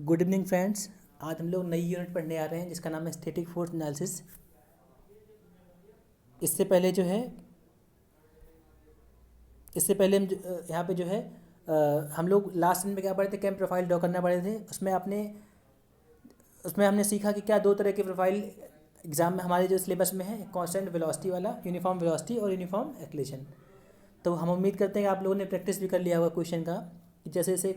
Good evening friends. आज हम लोग नई यूनिट पढ़ने आ रहे हैं जिसका नाम है स्टैटिक फोर्स एनालिसिस। इससे पहले जो है इससे पहले यहाँ पे जो है हम लोग लास्ट दिन में क्या पढ़े थे, कैम प्रोफाइल ड्रॉ करना पड़े थे। उसमें हमने सीखा कि क्या दो तरह के प्रोफाइल एग्ज़ाम में हमारे जो सिलेबस में है, कांस्टेंट वेलोसिटी वाला, यूनिफॉर्म वेलोसिटी और यूनिफॉर्म एक्लेशन। तो हम उम्मीद करते हैं कि आप लोगों ने प्रैक्टिस भी कर लिया होगा क्वेश्चन का, कि जैसे जैसे,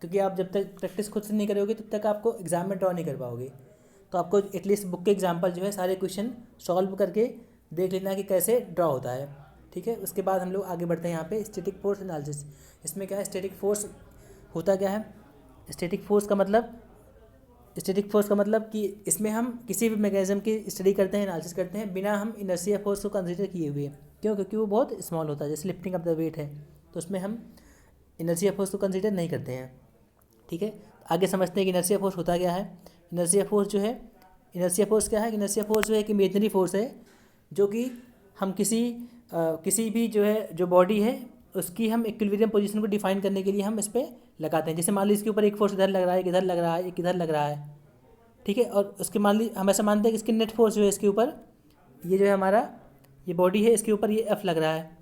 क्योंकि आप जब तक प्रैक्टिस खुद से नहीं करोगे तब तक आपको एग्ज़ाम में ड्रॉ नहीं कर पाओगे। तो आपको एटलीस्ट बुक के एग्जाम्पल जो है सारे क्वेश्चन सॉल्व करके देख लेना कि कैसे ड्रॉ होता है। ठीक है, उसके बाद हम लोग आगे बढ़ते हैं यहाँ पे स्टैटिक फोर्स एनालिसिस। इसमें क्या है, स्टैटिक फोर्स होता क्या है। स्टैटिक फोर्स का मतलब कि इसमें हम किसी भी मैकेनिज्म की स्टडी करते हैं, एनालिसिस करते हैं बिना हम इनर्शिया फोर्स को कंसीडर किए हुए। क्यों? क्योंकि वो बहुत स्मॉल होता है, जैसे लिफ्टिंग ऑफ द वेट है, तो उसमें हम इनर्शिया फोर्स को कंसीडर नहीं करते हैं। ठीक है, आगे समझते हैं कि इनर्शिया फोर्स होता क्या है। इनर्शिया फोर्स जो है, इनर्शिया फोर्स क्या है। इनर्शिया फोर्स जो है एक इमेजनरी फोर्स है, जो कि हम किसी भी जो है जो बॉडी है उसकी हम इक्विलिब्रियम पोजीशन को डिफाइन करने के लिए हम इस पर लगाते हैं। जैसे मान लीजिए इसके ऊपर एक फोर्स इधर लग रहा है, एक इधर लग रहा है, एक इधर लग रहा है। ठीक है, और उसके मान लीजिए हम ऐसा मानते हैं कि इसकी नेट फोर्स जो है इसके ऊपर, ये जो है हमारा ये बॉडी है, इसके ऊपर ये एफ लग रहा है।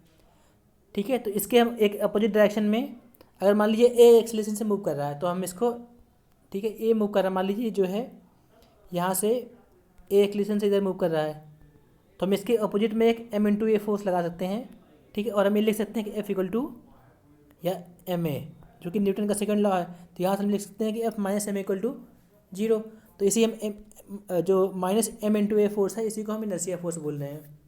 ठीक है, तो इसके हम एक अपोजिट डायरेक्शन में, अगर मान लीजिए ए एक्सेलरेशन से मूव कर रहा है तो हम इसको, ठीक है, ए मूव कर रहा है, मान लीजिए जो है यहाँ से ए एक्सेलरेशन से इधर मूव कर रहा है, तो हम इसके अपोजिट में एक एम इंटू ए फोर्स लगा सकते हैं। ठीक है, और हम ये लिख सकते हैं कि एफ इक्वल टू या एम ए, जो कि न्यूटन का सेकंड लॉ है। तो यहाँ से हम लिख सकते हैं कि F minus M equal to zero. तो इसी हम जो minus M into a force है, इसी को हम इनर्शिया फोर्स बोल रहे हैं।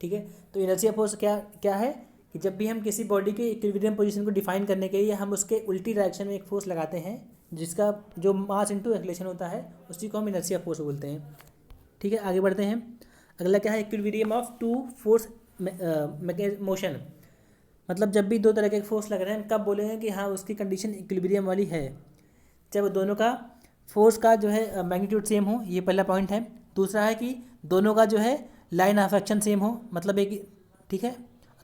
ठीक है, तो इनर्शिया फोर्स क्या क्या है कि जब भी हम किसी बॉडी के इक्विलिब्रियम पोजीशन को डिफाइन करने के लिए हम उसके उल्टी डायरेक्शन में एक फोर्स लगाते हैं, जिसका जो मास इंटू एक्लेशन होता है, उसी को हम इनर्शिया फोर्स बोलते हैं। ठीक है, आगे बढ़ते हैं। अगला क्या है, equilibrium of two force motion. मतलब जब भी दो तरह के फोर्स लग रहे हैं, कब बोलेंगे कि हाँ उसकी कंडीशन इक्विलिब्रियम वाली है, जब दोनों का फोर्स का जो है मैग्नीट्यूड सेम हो। ये पहला पॉइंट है। दूसरा है कि दोनों का जो है लाइन ऑफ एक्शन सेम हो, मतलब एक, ठीक है।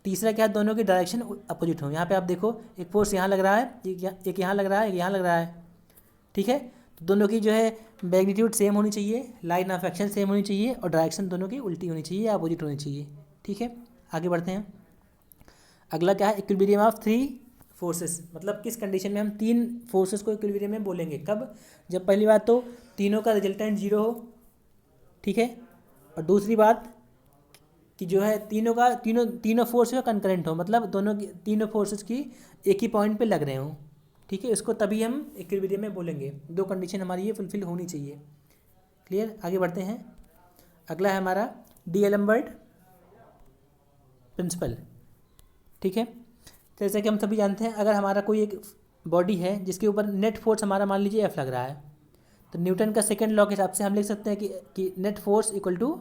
तीसरा क्या है, दोनों की डायरेक्शन अपोजिट हो। यहाँ पे आप देखो, एक फोर्स यहाँ लग रहा है, एक यहाँ लग रहा है, एक यहाँ लग रहा है। ठीक है, तो दोनों की जो है मैग्नीट्यूड सेम होनी चाहिए, लाइन ऑफ एक्शन सेम होनी चाहिए, और डायरेक्शन दोनों की उल्टी होनी चाहिए या अपोजिट होनी चाहिए। ठीक है, आगे बढ़ते हैं। अगला क्या है, इक्विलिब्रियम ऑफ थ्री फोर्सेस। मतलब किस कंडीशन में हम तीन फोर्सेस को इक्विलिब्रियम में बोलेंगे, कब, जब पहली बात तो तीनों का रिजल्टेंट जीरो हो। ठीक है, और दूसरी बात कि जो है तीनों फोर्स जो कंकरेंट हो, मतलब दोनों की तीनों फोर्सेस की एक ही पॉइंट पे लग रहे हों। ठीक है, इसको तभी हम इक्विलिब्रियम में बोलेंगे। दो कंडीशन हमारी ये फुलफिल होनी चाहिए। क्लियर, आगे बढ़ते हैं। अगला है हमारा डी-एलम्बर्ट प्रिंसिपल। ठीक है, जैसे कि हम सभी जानते हैं, अगर हमारा कोई एक बॉडी है जिसके ऊपर नेट फोर्स हमारा मान लीजिए एफ लग रहा है, तो न्यूटन का सेकंड लॉ के हिसाब से हम लिख सकते हैं कि net force equal to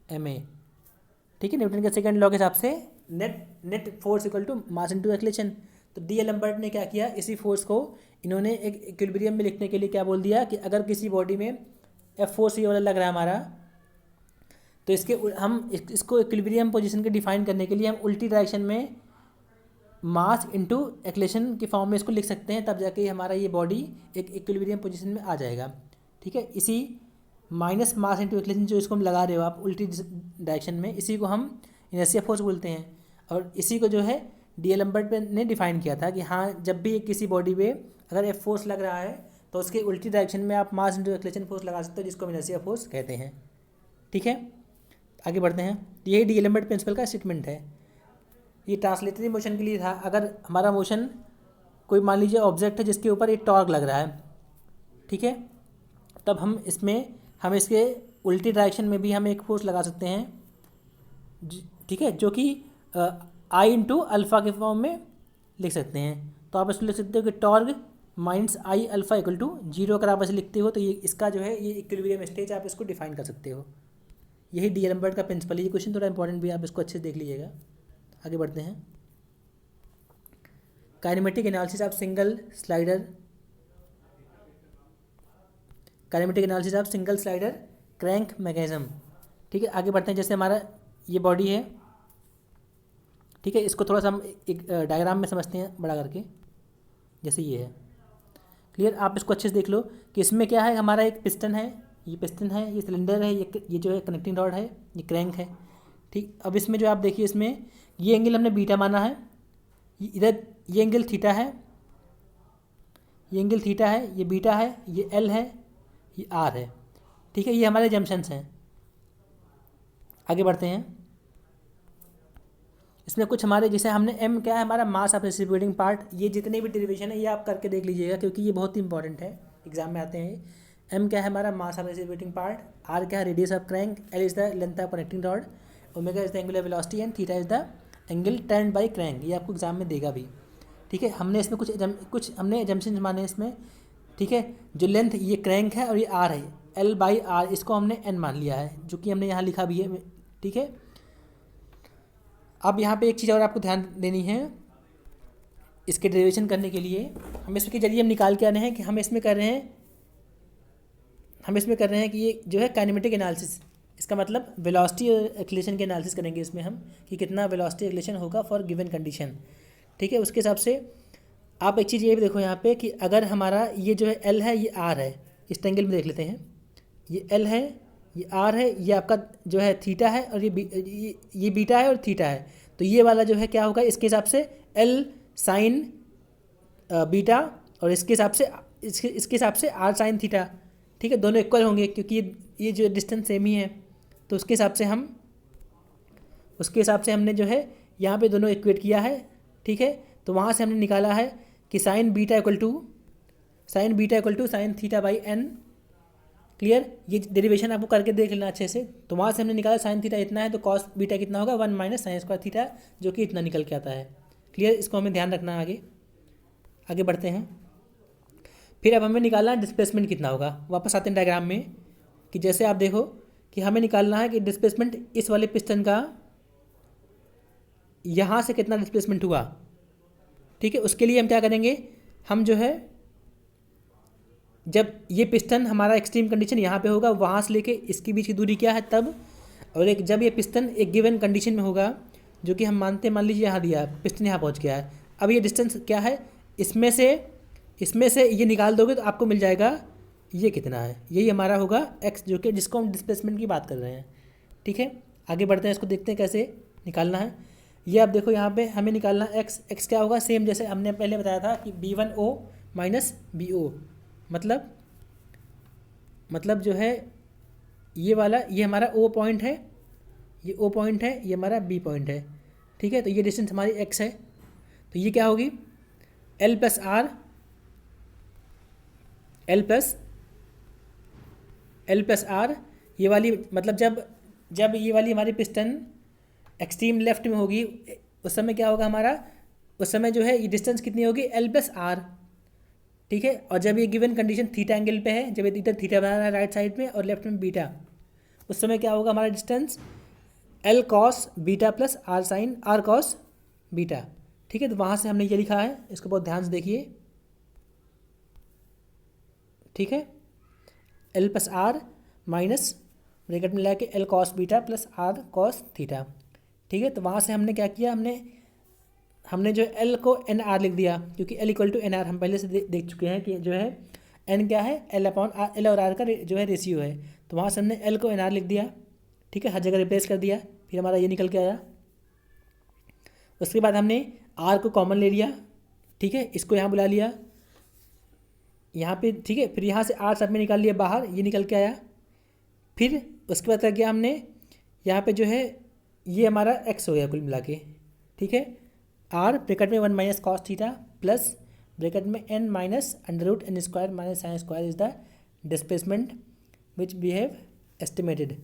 M A. ठीक है, न्यूटन के सेकंड लॉ के हिसाब से net force equal to mass into acceleration. तो डी-एलम्बर्ट ने क्या किया, इसी फोर्स को इन्होंने एक इक्विलिब्रियम में लिखने के लिए क्या बोल दिया कि अगर किसी बॉडी में एफ फोर्स ये वाला लग रहा है हमारा, तो इसको इक्विलिब्रियम पोजीशन के डिफाइन करने के लिए हम उल्टी डायरेक्शन में मास इंटू एक्लेशन के फॉर्म में इसको लिख सकते हैं, तब जाके हमारा ये बॉडी एक इक्विलिब्रियम पोजीशन में आ जाएगा। ठीक है, इसी माइनस मास इंटू एक्लेशन जो इसको हम लगा रहे हो आप उल्टी डायरेक्शन में, इसी को हम इनर्शिया फोर्स बोलते हैं। और इसी को जो है डी-एलम्बर्ट ने डिफाइन किया था कि हाँ जब भी किसी बॉडी पे अगर एफ फोर्स लग रहा है तो उसके उल्टी डायरेक्शन में आप मास इंटू एक्लेशन फोर्स लगा सकते हो, जिसको हम इनर्शिया फोर्स कहते हैं। ठीक है, आगे बढ़ते हैं। यही डी-एलम्बर्ट प्रिंसिपल का स्टेटमेंट है। ये ट्रांसलेटरी मोशन के लिए था। अगर हमारा मोशन कोई मान लीजिए ऑब्जेक्ट है जिसके ऊपर एक टॉर्क लग रहा है, ठीक है, तब हम इसके उल्टी डायरेक्शन में भी हम एक फोर्स लगा सकते हैं। ठीक है, जो कि आई इंटू अल्फ़ा के फॉर्म में लिख सकते हैं। तो आप इसको लिख सकते हो कि torque minus I alpha equal to zero. अगर आप ऐसे लिखते हो तो ये इसका जो है ये इक्विलिब्रियम स्टेज आप इसको डिफाइन कर सकते हो। यही डी-एलम्बर्ट का प्रिंसिपल है। ये क्वेश्चन थोड़ा इंपॉर्टेंट भी है, आप इसको अच्छे से देख लीजिएगा। आगे बढ़ते हैं। Kinematic analysis of single slider crank mechanism. ठीक है, आगे बढ़ते हैं। जैसे हमारा ये बॉडी है, ठीक है, इसको थोड़ा सा हम एक डायग्राम में समझते हैं बड़ा करके। जैसे ये है क्लियर। आप इसको अच्छे से देख लो कि इसमें क्या है, हमारा एक पिस्टन है, ये पिस्टन है, ये सिलेंडर है, ये जो है कनेक्टिंग रॉड है, ये क्रैंक है। ठीक, अब इसमें जो आप देखिए, इसमें ये एंगल हमने बीटा माना है, इधर ये एंगल थीटा है, ये एंगल थीटा है, ये बीटा है, ये एल है, ये आर है। ठीक है, ये हमारे जंक्शंस हैं। आगे बढ़ते हैं। इसमें कुछ हमारे, जैसे हमने एम क्या है, हमारा मास ऑफ रेसिप्रोकेटिंग पार्ट, ये जितने भी डेरिवेशन है ये आप करके देख लीजिएगा, क्योंकि ये बहुत ही इंपॉर्टेंट है, एग्जाम में आते हैं। एम क्या है, हमारा mass of reciprocating part, R क्या है, radius of crank, L is the length of connecting rod, omega is the angular velocity and theta is the angle turned by crank. ये आपको एग्जाम में देगा भी। ठीक है, हमने इसमें कुछ हमने एजम्पशन माने इसमें। ठीक है, जो लेंथ ये क्रैंक है और ये आर है, एल बाई आर, इसको हमने एन मान लिया है, जो कि हमने यहाँ लिखा भी है। ठीक है, अब यहाँ पे एक चीज़ और आपको ध्यान देनी है, इसके डेरिवेशन करने के लिए हम इसके जरिए हम निकाल के आ रहे हैं कि हम इसमें कर रहे हैं कि ये जो है काइनेमेटिक एनालिसिस, इसका मतलब वेलोसिटी और एक्सीलरेशन के एनालिसिस करेंगे इसमें हम, कि कितना वेलोसिटी एक्सीलरेशन होगा फॉर गिवन कंडीशन। ठीक है, उसके हिसाब से आप एक चीज़ ये भी देखो यहाँ पे कि अगर हमारा ये जो है एल है, ये आर है, इस एंगल में देख लेते हैं, ये एल है, ये आर है, ये आपका जो है थीटा है, और ये बीटा है और थीटा है। तो ये वाला जो है क्या होगा, इसके हिसाब से एल साइन बीटा, और इसके हिसाब से आर साइन थीटा। ठीक है, दोनों इक्वल होंगे, क्योंकि ये जो डिस्टेंस सेम ही है। तो उसके हिसाब से हमने जो है यहाँ पे दोनों इक्वेट किया है। ठीक है, तो वहाँ से हमने निकाला है कि sine beta equal to sine theta by n. Clear, ये डेरिवेशन आपको करके देख लेना अच्छे से। तो वहाँ से हमने निकाला साइन थीटा इतना है, तो कॉस बीटा कितना होगा, 1 माइनस साइन स्क्वायर थीटा, जो कि इतना निकल के आता है। क्लियर, इसको हमें ध्यान रखना है। आगे बढ़ते हैं। फिर अब हमें निकालना है डिस्प्लेसमेंट कितना होगा। वापस आते हैं डायग्राम में, कि जैसे आप देखो कि हमें निकालना है कि डिस्प्लेसमेंट इस वाले पिस्टन का यहाँ से कितना डिस्प्लेसमेंट हुआ। ठीक है, उसके लिए हम क्या करेंगे, हम जो है जब ये पिस्टन हमारा एक्सट्रीम कंडीशन यहाँ पे होगा, वहाँ से लेके इसके बीच की दूरी क्या है तब, और एक जब ये पिस्टन एक गिवन कंडीशन में होगा, जो कि हम मान लीजिए यहाँ दिया है, पिस्टन यहाँ पहुँच गया है। अब ये डिस्टेंस क्या है, इसमें से ये निकाल दोगे तो आपको मिल जाएगा ये कितना है, यही हमारा होगा एक्स, जो कि जिसको हम डिस्प्लेसमेंट की बात कर रहे हैं। ठीक है, आगे बढ़ते हैं, इसको देखते हैं कैसे निकालना है। ये आप देखो यहाँ पे हमें निकालना एक्स क्या होगा, सेम जैसे हमने पहले बताया था कि B1O माइनस BO, मतलब जो है ये वाला, ये हमारा O पॉइंट है, ये O पॉइंट है, ये हमारा B पॉइंट है। ठीक है, तो ये डिस्टेंस हमारी x है, तो ये क्या होगी, L प्लस आर, ये वाली, मतलब जब ये वाली हमारी पिस्टन एक्सट्रीम लेफ्ट में होगी, उस समय क्या होगा हमारा, उस समय जो है ये डिस्टेंस कितनी होगी, L प्लस आर। ठीक है, और जब ये गिवन कंडीशन थीटा एंगल पे है, जब इधर थीटा बना रहा है राइट साइड में और लेफ्ट में बीटा, उस समय क्या होगा हमारा distance, L cos beta plus R sine R cos beta. ठीक है, तो वहाँ से हमने ये लिखा है, इसको बहुत ध्यान से देखिए। ठीक है, L plus R minus bracket में लगा के L cos beta plus R cos theta. ठीक है, तो वहाँ से हमने क्या किया, हमने जो L को NR लिख दिया, क्योंकि L इक्वल टू NR हम पहले से देख चुके हैं कि जो है N क्या है, L और R का जो है रेशियो है। तो वहाँ से हमने L को NR लिख दिया। ठीक है, हर जगह रिप्लेस कर दिया, फिर हमारा ये निकल के आया। उसके बाद हमने R को कॉमन ले लिया। ठीक है, इसको यहाँ बुला लिया यहाँ पे। ठीक है, फिर यहाँ से R सब में निकाल लिया बाहर, ये निकल के आया। फिर उसके बाद क्या किया हमने, यहाँ पे जो है ये हमारा x हो गया कुल मिला के। ठीक है, R ब्रैकेट में 1 minus cos theta plus bracket में n minus under root n square minus sine square is the displacement which we have estimated.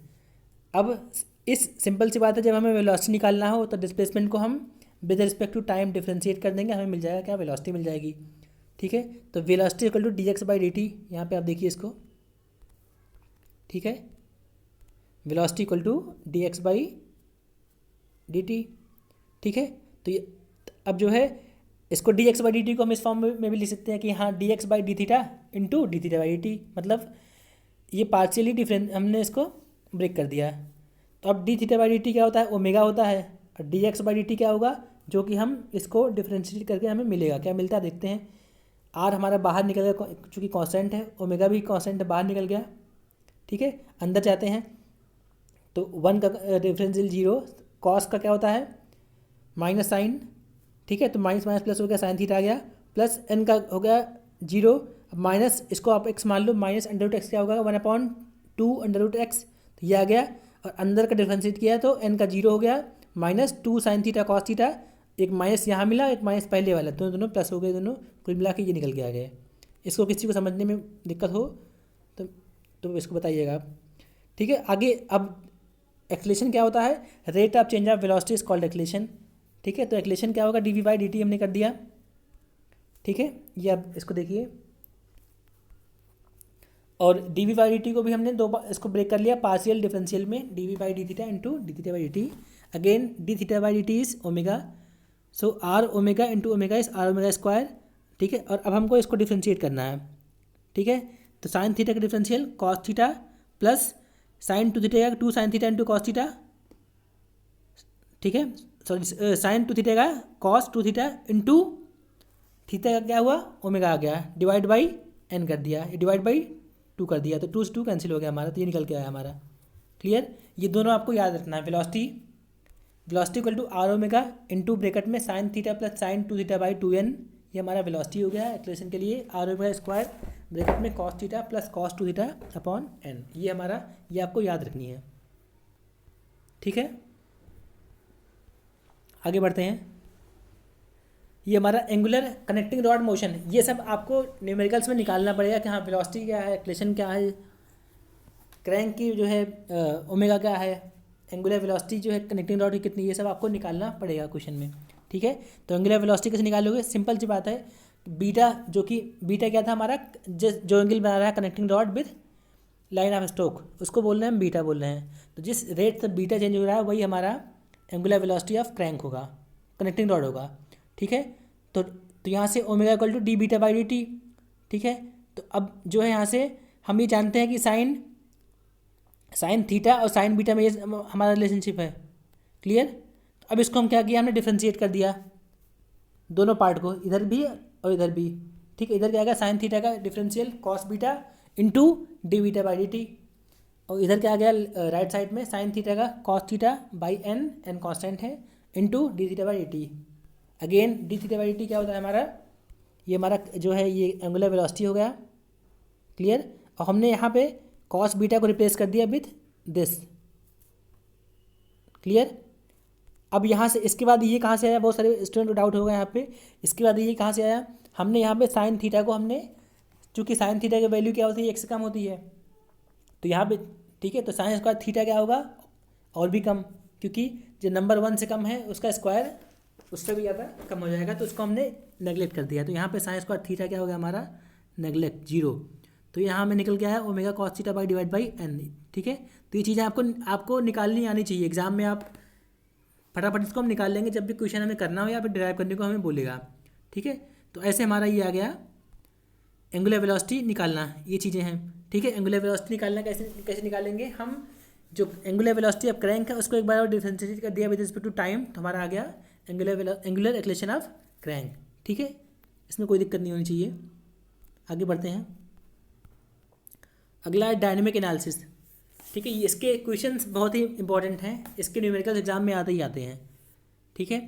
अब इस सिंपल सी बात है, जब हमें वेलोसिटी निकालना हो तो डिस्प्लेसमेंट को हम with respect to time differentiate कर देंगे, हमें मिल जाएगा क्या, वेलोसिटी मिल जाएगी। ठीक है, तो velocity equal to dx by dt, यहाँ पे आप देखिए इसको। ठीक है, velocity equal to dx by dt। ठीक है, तो ये अब जो है इसको dx बाई dt को हम इस फॉर्म में भी लिख सकते हैं कि हाँ dx by d theta into D theta by dt, मतलब ये पार्शियली डिफरेंस हमने इसको ब्रेक कर दिया है। तो अब डी थीटा बाई dt क्या होता है, ओमेगा होता है, और dx बाई dt क्या होगा, जो कि हम इसको डिफ्रेंशिएट करके हमें मिलेगा, क्या मिलता है देखते हैं। आर हमारा बाहर निकल गया चूँकि कांस्टेंट है, ओमेगा भी कांस्टेंट है, बाहर निकल गया। ठीक है, अंदर जाते हैं तो 1 का डिफरेंशियल 0, कॉस का क्या होता है माइनस साइन। ठीक है, तो माइनस माइनस प्लस हो गया, साइन थीटा आ गया, प्लस एन का हो गया 0, माइनस इसको आप एक्स मान लो, माइनस अंडर रूट एक्स क्या होगा 1/2 अंडर रूट एक्स, तो ये आ गया। और अंदर का डिफरेंशिएट किया तो एन का 0 हो गया, minus 2 sine theta cos theta, एक माइनस यहाँ मिला, एक माइनस पहले वाला, दोनों दोनों प्लस हो गए, दोनों कुल मिला के ये निकल के आ गए। इसको किसी को समझने में दिक्कत हो तो इसको बताइएगा आप। ठीक है, आगे अब एक्सलेशन क्या होता है, rate of change of velocity is called acceleration. ठीक है, तो एक्सलेशन क्या होगा, d v by D t हमने कर दिया। ठीक है, ये अब इसको देखिए, और d v by D t को भी हमने दो बार इसको ब्रेक कर लिया पार्शियल डिफरेंशियल में, d v by d theta into D theta by D T. Again D theta by D t is omega, so R omega into omega is R omega square. ठीक है, और अब हमको इसको differentiate करना है। ठीक है, तो साइन थीटा का differential cos theta plus sign to theta का 2 sine theta into cos theta. ठीक है, सॉरी साइन टू थीटा का कॉस 2 थीटा इंटू थीटा का क्या हुआ ओमेगा आ गया, डिवाइड बाई एन कर दिया, डिवाइड बाई 2 कर दिया, तो 2 से 2 कैंसिल हो गया हमारा, तो ये निकल के आया हमारा। क्लियर, ये दोनों आपको याद रखना है। Velocity equal to R omega into bracket में sine theta plus sine 2 theta by 2n, ये हमारा वेलोसिटी हो गया एक्सलेशन के लिए। आर ओमेगा स्क्वायर ब्रैकेट में cos theta plus cos 2 theta upon N, ये हमारा, ये आपको याद रखनी है। ठीक है, आगे बढ़ते हैं। ये हमारा एंगुलर कनेक्टिंग रॉड मोशन, ये सब आपको न्यूमेरिकल्स में निकालना पड़ेगा कि हाँ वेलोसिटी क्या है, एक्सलेशन क्या है, क्रैंक की जो है ओमेगा क्या है, एंगुलर वेलोसिटी जो है कनेक्टिंग रॉड की कितनी, ये सब आपको निकालना पड़ेगा क्वेश्चन में। ठीक है, तो एंगुलर वेलोसिटी कैसे निकालोगे, सिंपल सी बात है, बीटा जो कि बीटा क्या था हमारा, जो एंगल बना रहा है connecting rod with line of stroke, उसको बोल रहे हैं हम बीटा बोल रहे हैं। तो जिस रेट से बीटा चेंज हो रहा है वही हमारा एंगुलर वेलोसिटी ऑफ क्रैंक होगा, कनेक्टिंग रॉड होगा। ठीक है, तो यहाँ से omega equal to d beta by D t. ठीक है, तो अब जो है यहाँ से हम ये जानते हैं कि साइन थीटा और साइन बीटा में ये हमारा रिलेशनशिप है। क्लियर, अब इसको हम क्या किया, हमने डिफ्रेंशिएट कर दिया दोनों पार्ट को, इधर भी और इधर भी। ठीक है, इधर क्या आएगा साइन थीटा का differential cos beta into D beta by D T, और इधर क्या आ गया राइट साइड में साइन थीटा का cos theta by N constant है, into D theta by D T. Again D theta by D T क्या होता है हमारा, ये हमारा जो है ये एंगुलर वेलोसिटी हो गया। क्लियर, और हमने यहाँ पे कॉस बीटा को रिप्लेस कर दिया विथ दिस। क्लियर, अब यहाँ से इसके बाद ये कहाँ से आया, बहुत सारे स्टूडेंट को डाउट होगा यहाँ पे, इसके बाद ये कहाँ से आया, हमने यहाँ पे साइन थीटा को हमने, चूँकि साइन थीटा की वैल्यू क्या होती है, 1 से कम होती है, तो यहाँ पे ठीक है, तो साइन स्क्वायर थीटा क्या होगा और भी कम, क्योंकि जो नंबर 1 से कम है उसका स्क्वायर उससे भी ज़्यादा कम हो जाएगा, तो उसको हमने नेगलेक्ट कर दिया। तो यहाँ पे साइन स्क्वायर थीटा क्या हो गया हमारा नेगलेक्ट 0, तो यहाँ हमें निकल गया है omega cos theta by divide by n. ठीक है, तो ये चीज़ें आपको निकालनी आनी चाहिए, एग्जाम में आप फटाफट इसको हम निकाल लेंगे जब भी क्वेश्चन हमें करना हो या फिर डिराइव करने को हमें बोलेगा। ठीक है, तो ऐसे हमारा ये आ गया एंगुलर वेलोसिटी निकालना, ये चीज़ें हैं। ठीक है, एंगुलर वेलोसिटी निकालना कैसे निकालेंगे हम, जो एंगुलर वेलोसिटी ऑफ क्रैंक है उसको एक बार और डिफरेंशिएट कर दिया विद रिस्पेक्ट टू टाइम, तो हमारा आ गया एंगुलर एक्सलेशन ऑफ क्रैंक। ठीक है, इसमें कोई दिक्कत नहीं होनी चाहिए। आगे बढ़ते हैं, अगला है डायनेमिक एनालिसिस। ठीक है, इसके क्वेश्चंस बहुत ही इंपॉर्टेंट हैं, इसके न्यूमेरिकल एग्जाम में आते ही आते हैं। ठीक है,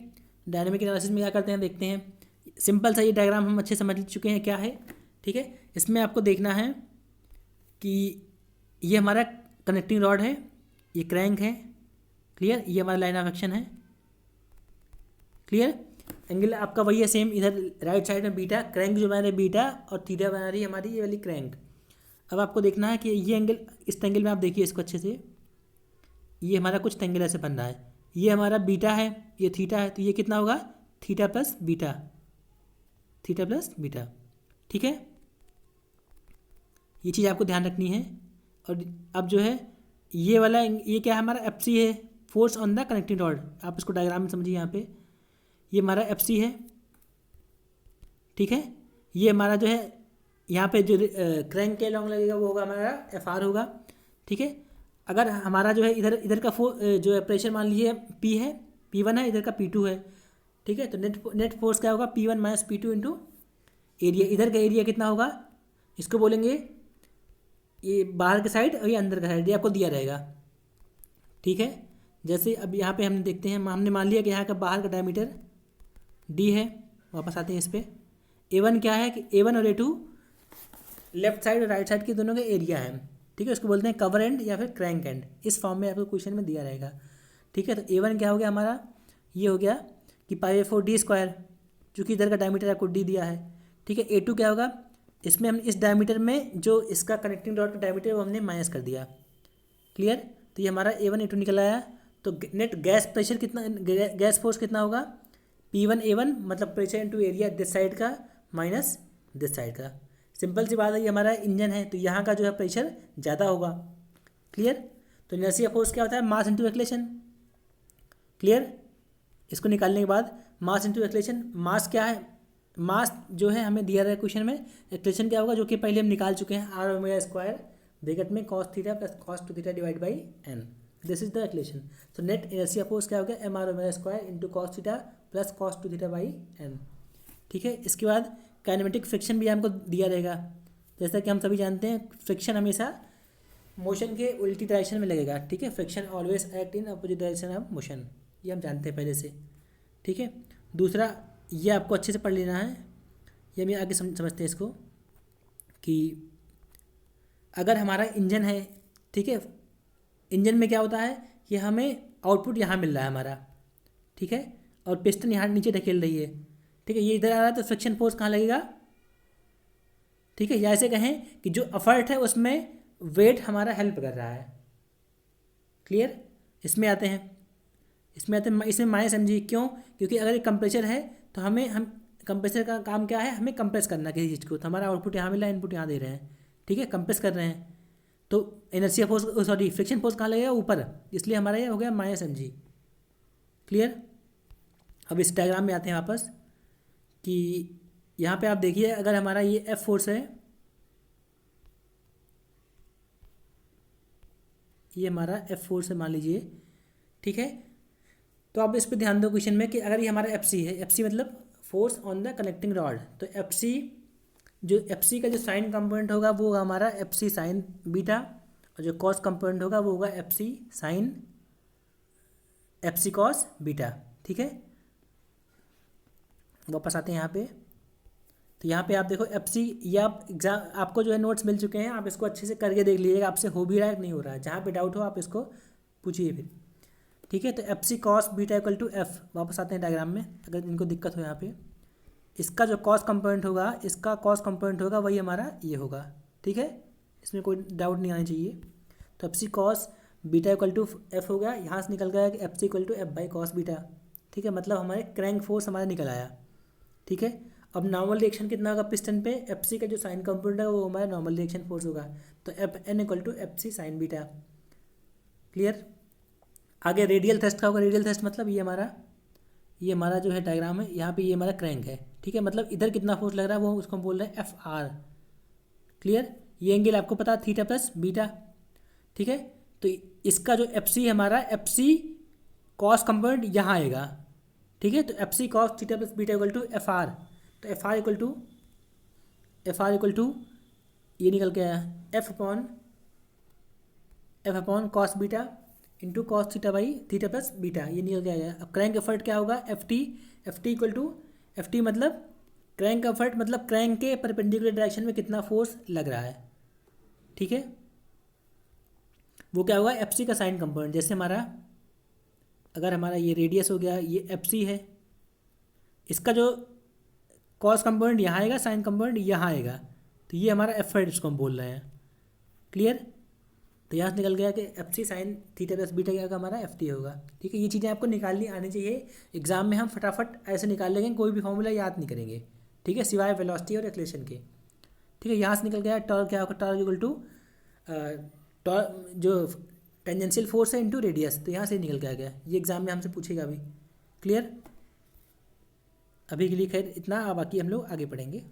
डायनेमिक एनालिसिस में क्या करते हैं देखते हैं, सिंपल सा ये डायग्राम हम अच्छे समझ चुके हैं क्या है। ठीक है, इसमें आपको देखना है कि ये हमारा कनेक्टिंग रॉड है, ये क्रैंक है। क्लियर, ये हमारा लाइन ऑफ एक्शन है। क्लियर, एंगल आपका वही है सेम, इधर राइट साइड में बीटा, क्रैंक जो बना रही है बीटा और थीटा बना रही है हमारी ये वाली क्रैंक। अब आपको देखना है कि ये एंगल, इस एंगल में आप देखिए इसको अच्छे से, ये हमारा कुछ एंगल ऐसे बन रहा है, ये हमारा बीटा है, ये थीटा है, तो ये कितना होगा theta plus beta, theta plus beta. ठीक है, ये चीज़ आपको ध्यान रखनी है। और अब जो है ये वाला, ये क्या है हमारा एफ सी है, force on the connecting rod, आप इसको डायग्राम में समझिए, यहाँ पे ये हमारा एफ सी है। ठीक है, ये हमारा जो है यहाँ पे जो क्रैंक के लॉन्ग लगेगा वो होगा हमारा एफ आर होगा। ठीक है, अगर हमारा जो है इधर का जो है प्रेशर मान लीजिए पी है, P1 है, इधर का P2 है। ठीक है, तो नेट फोर्स क्या होगा P1 minus P2 into area, इधर का एरिया कितना होगा, इसको बोलेंगे ये बाहर के साइड और ये अंदर का साइड, ये आपको दिया रहेगा। ठीक है, जैसे अब यहाँ पे हम देखते हैं, हमने मान लिया कि यहाँ का बाहर का डायमीटर डी है। वापस आते हैं इस पर। A1 क्या है कि A1 और A2 लेफ्ट साइड और राइट साइड के दोनों का एरिया है। ठीक है, उसको बोलते हैं कवर एंड या फिर क्रैंक एंड। इस फॉर्म में आपको क्वेश्चन में दिया रहेगा। ठीक है, तो A1 क्या हो गया हमारा, ये हो गया कि π/4d², चूँकि इधर का डायमीटर आपको डी दिया है। ठीक है, A2 क्या होगा, इसमें हम इस डायमीटर में जो इसका कनेक्टिंग रॉड का डायमीटर वो हमने माइनस कर दिया। क्लियर, तो ये हमारा A1 A2 निकल आया। तो नेट गैस प्रेशर कितना, गैस फोर्स कितना होगा, P1A1 मतलब pressure into area this side का माइनस दिस साइड का। सिंपल सी बात है, ये हमारा इंजन है तो यहाँ का जो है प्रेशर ज़्यादा होगा। क्लियर, तो इनर्शिया फोर्स क्या होता है, मास इनटू एक्लेशन। क्लियर, इसको निकालने के बाद मास इनटू एक्लेशन, मास क्या है, मास जो है हमें दिया रहा है क्वेश्चन में, एक्लेशन क्या होगा जो कि पहले हम निकाल चुके हैं, r⍵² ब्रैकेट में cos theta plus cos 2θ divide by n, this is the acceleration. तो नेट इनर्शिया फोर्स क्या हो गया, mr⍵² into cos theta plus cos 2θ by n। ठीक है, इसके बाद काइनेमेटिक फ्रिक्शन भी हमको दिया रहेगा। जैसा कि हम सभी जानते हैं फ्रिक्शन हमेशा मोशन के उल्टी डायरेक्शन में लगेगा। ठीक है, friction always act in opposite direction of motion, ये हम जानते हैं पहले से। ठीक है, दूसरा ये आपको अच्छे से पढ़ लेना है, ये भी आगे समझते हैं इसको कि अगर हमारा इंजन है, ठीक है, इंजन में क्या होता है कि हमें आउटपुट यहाँ मिल रहा है हमारा, ठीक है, और पिस्टन यहाँ नीचे ढकेल रही है। ठीक है, ये इधर आ रहा है तो फ्रिक्शन फोर्स कहाँ लगेगा। ठीक है, या ऐसे कहें कि जो एफर्ट है उसमें वेट हमारा हेल्प कर रहा है। क्लियर, इसमें आते हैं इसमें माइनस mg, क्यों, क्योंकि अगर ये कंप्रेसर है तो हम कंप्रेसर का काम क्या है, हमें कंप्रेस करना किसी चीज़ को। तो हमारा आउटपुट यहाँ मिल रहा है, इनपुट यहाँ दे रहे हैं। ठीक है, कंप्रेस कर रहे हैं तो inertia force, sorry friction force कहाँ लगेगा, ऊपर, इसलिए हमारा ये हो गया माइनस mg। क्लियर, अब इस डायग्राम में आते हैं वापस कि यहाँ पे आप देखिए अगर हमारा ये F फोर्स है, ये हमारा F फोर्स है मान लीजिए। ठीक है, तो आप इस पर ध्यान दो क्वेश्चन में कि अगर ये हमारा FC है, FC मतलब force on the connecting rod, तो FC का जो साइन कंपोनेंट होगा वो होगा हमारा FC साइन बीटा, और जो कॉस कंपोनेंट होगा वो होगा FC कॉस बीटा। ठीक है, वापस आते हैं यहाँ पे। तो यहाँ पे आप देखो FC, ये आप एग्जाम आपको जो है नोट्स मिल चुके हैं, आप इसको अच्छे से करके देख लीजिएगा आपसे हो भी रहा है कि नहीं हो रहा है। जहाँ पे डाउट हो आप इसको पूछिए फिर। ठीक है, तो FC cos beta equal to F। वापस आते हैं डायग्राम में, अगर इनको दिक्कत हो यहाँ पे, इसका जो कॉस कंपोनेंट होगा, इसका कॉस कंपोनेंट होगा वही हमारा ये होगा। ठीक है, इसमें कोई डाउट नहीं आना चाहिए। तो FC cos beta equal to F हो गया, यहाँ से निकल गया कि FC equal to F by cos beta. ठीक है, मतलब हमारे क्रैंक फोर्स हमारा निकल आया। ठीक है, अब नॉर्मल रिएक्शन कितना होगा पिस्टन पे, FC का जो साइन कंपोनेंट है वो हमारा नॉर्मल रिएक्शन फोर्स होगा, तो Fn equal to FC sine beta. Clear, आगे रेडियल थ्रस्ट का होगा, रेडियल थ्रस्ट मतलब ये हमारा जो है डायग्राम है, यहाँ पे ये हमारा क्रैंक है। ठीक है, मतलब इधर कितना फोर्स लग रहा है वो उसको हम बोल रहे हैं FR। क्लियर, ये एंगल आपको पता है थीटा प्लस बीटा। ठीक है, तो इसका जो FC हमारा FC कॉस कंपोनेंट यहाँ आएगा। ठीक है, तो FC cos theta plus beta equal to FR, तो FR इक्वल टू ये निकल के आया F upon cos beta into cos theta by theta plus beta, ये निकल के आया। अब क्रैंक एफर्ट क्या होगा, FT इक्वल टू FT मतलब क्रैंक एफर्ट, मतलब क्रैंक के परपेंडिकुलर डायरेक्शन में कितना फोर्स लग रहा है। ठीक है, वो क्या होगा, FC का साइन कंपोनेंट। जैसे अगर हमारा ये रेडियस हो गया, ये FC है, इसका जो कॉस कंपोनेंट यहाँ आएगा, साइन कंपोनेंट यहाँ आएगा, तो ये हमारा एफर्ट इसको हम बोल रहे हैं। क्लियर, तो यहाँ से निकल गया कि FC sign theta plus beta क्या होगा, हमारा FT होगा। ठीक है, ये चीज़ें आपको निकालनी आनी चाहिए। एग्जाम में हम फटाफट ऐसे निकाल लेंगे, कोई भी फॉर्मूला याद नहीं करेंगे। ठीक है, सिवाय वेलोसिटी और एक्लेशन के। ठीक है, यहाँ से निकल गया टॉर्क क्या होगा, टॉर्क इक्वल टू जो टेंजेंशियल फोर्स है इंटू रेडियस, तो यहाँ से निकल के आ गया। ये एग्जाम में हमसे पूछेगा अभी। क्लियर, अभी के लिए खैर इतना, बाकी हम लोग आगे पढ़ेंगे।